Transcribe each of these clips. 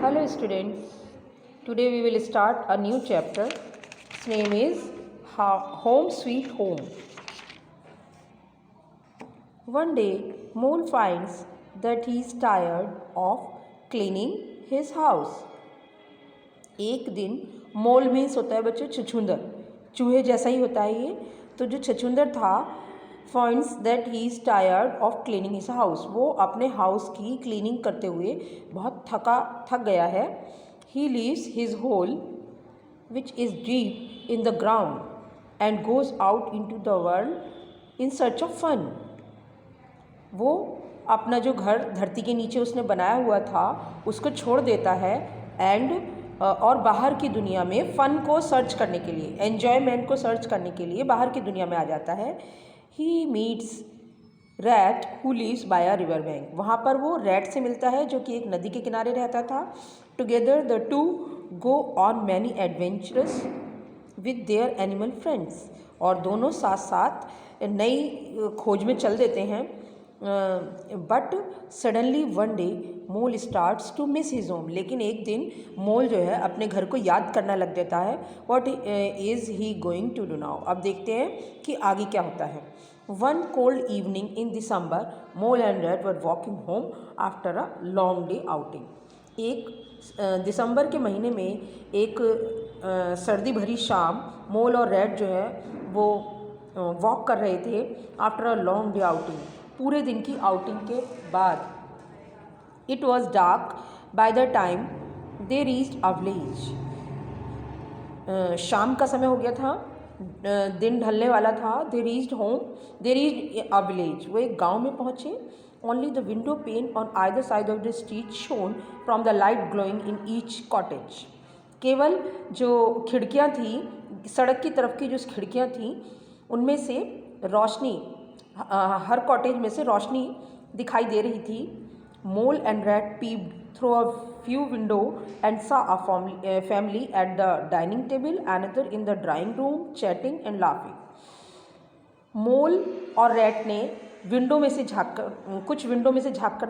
Hello students, today we will start a new chapter. Its name is Home Sweet Home. One day, Mole finds that he is tired of cleaning his house. एक दिन मोल means होता है बच्चों छछूंदर, चूहे जैसा ही होता है ये. तो जो छछूंदर था finds that he is tired of cleaning his house. वो अपने हाउस की क्लीनिंग करते हुए बहुत थक गया है. He leaves his hole which is deep in the ground and goes out into the world in search of fun. वो अपना जो घर धरती के नीचे उसने बनाया हुआ था उसको छोड़ देता है और बाहर की दुनिया में फ़न को सर्च करने के लिए, एन्जॉयमेंट को सर्च करने के लिए बाहर की दुनिया में आ जाता है. He meets rat who lives by a river bank. वहाँ पर वो रैट से मिलता है जो कि एक नदी के किनारे रहता था. Together the two go on many adventures with their animal friends. और दोनों साथ साथ नई खोज में चल देते हैं. But suddenly one day mole starts to miss his home. लेकिन एक दिन मोल जो है अपने घर को याद करना लग देता है. What is he going to do now. अब देखते हैं कि आगे क्या होता है. One cold evening in December mole and rat were walking home after a long day outing. एक दिसंबर के महीने में एक सर्दी भरी शाम मोल और रैट जो है वो वॉक कर रहे थे after a long day outing. पूरे दिन की आउटिंग के बाद. It was dark by the time they reached a village. शाम का समय हो गया था, दिन ढलने वाला था. They reached home, they reached a village. वो एक गांव में पहुँचे. Only the window pain on either side of the street shown from the light glowing in each cottage. केवल जो खिड़कियाँ थी, सड़क की तरफ की जो खिड़कियाँ थीं उनमें से रोशनी, हर कॉटेज में से रोशनी दिखाई दे रही थी. मोल and rat peeped through a few window and saw a family at the dining table, another in the drawing room chatting and laughing. मोल और रैट ने विंडो में से कुछ विंडो में से झाँक कर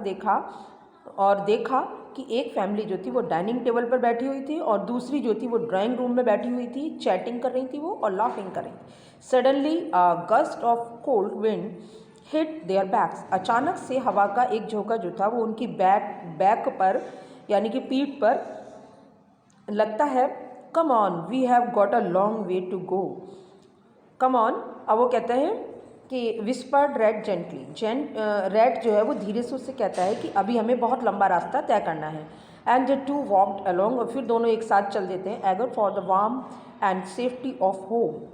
देखा कि एक फैमिली जो थी वो डाइनिंग टेबल पर बैठी हुई थी और दूसरी जो थी वो ड्राइंग रूम में बैठी हुई थी. चैटिंग कर रही थी वो और लाफिंग कर रही थी. Suddenly a gust of cold wind hit their backs. अचानक से हवा का एक झोंका जो था वो उनकी बैक पर यानी कि पीठ पर लगता है. Come on we have got a long way to go. Come on. अब वो कहते हैं कि विस्पर्ड रैट जेंटली. रैट जो है वो धीरे से उससे कहता है कि अभी हमें बहुत लंबा रास्ता तय करना है. And the two walked along. और फिर दोनों एक साथ चल देते हैं. Eager for the warm and safety of home.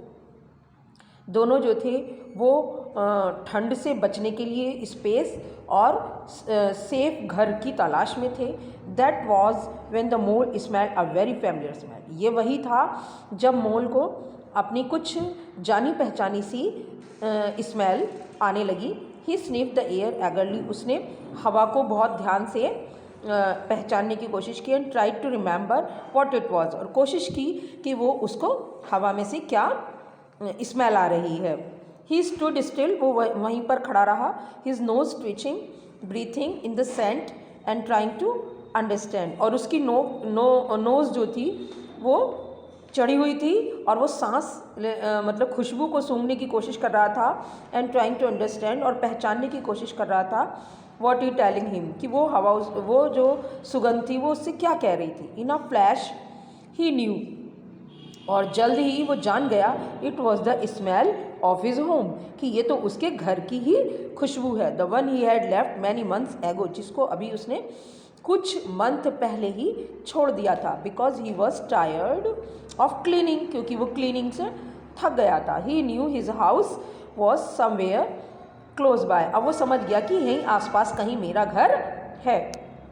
दोनों जो थे वो ठंड से बचने के लिए स्पेस और सेफ घर की तलाश में थे. That was when the mole smell a very familiar smell. ये वही था जब मोल को अपनी कुछ जानी पहचानी सी स्मेल आने लगी. ही स्निफ द एयर एगरली. उसने हवा को बहुत ध्यान से पहचानने की कोशिश की. And try to remember what it was. और कोशिश की कि वो उसको हवा में से क्या स्मेल आ रही है. He stood still. वो वहीं पर खड़ा रहा. His nose twitching, breathing in the scent and trying to understand. और उसकी नोज़ जो थी वो चढ़ी हुई थी और वो सांस मतलब खुशबू को सूंघने की कोशिश कर रहा था. And trying to understand. और पहचानने की कोशिश कर रहा था. What you telling him. कि वो हवा, वो जो सुगंध थी वो उससे क्या कह रही थी. इन अ फ्लैश ही न्यू. और जल्द ही वो जान गया. It was the smell of his home. कि ये तो उसके घर की ही खुशबू है. The one he had left many months एगो. जिसको अभी उसने कुछ मंथ पहले ही छोड़ दिया था. Because he was tired of cleaning. क्योंकि वो क्लीनिंग से थक गया था. He knew his house was somewhere close by. अब वो समझ गया कि यहीं आसपास कहीं मेरा घर है.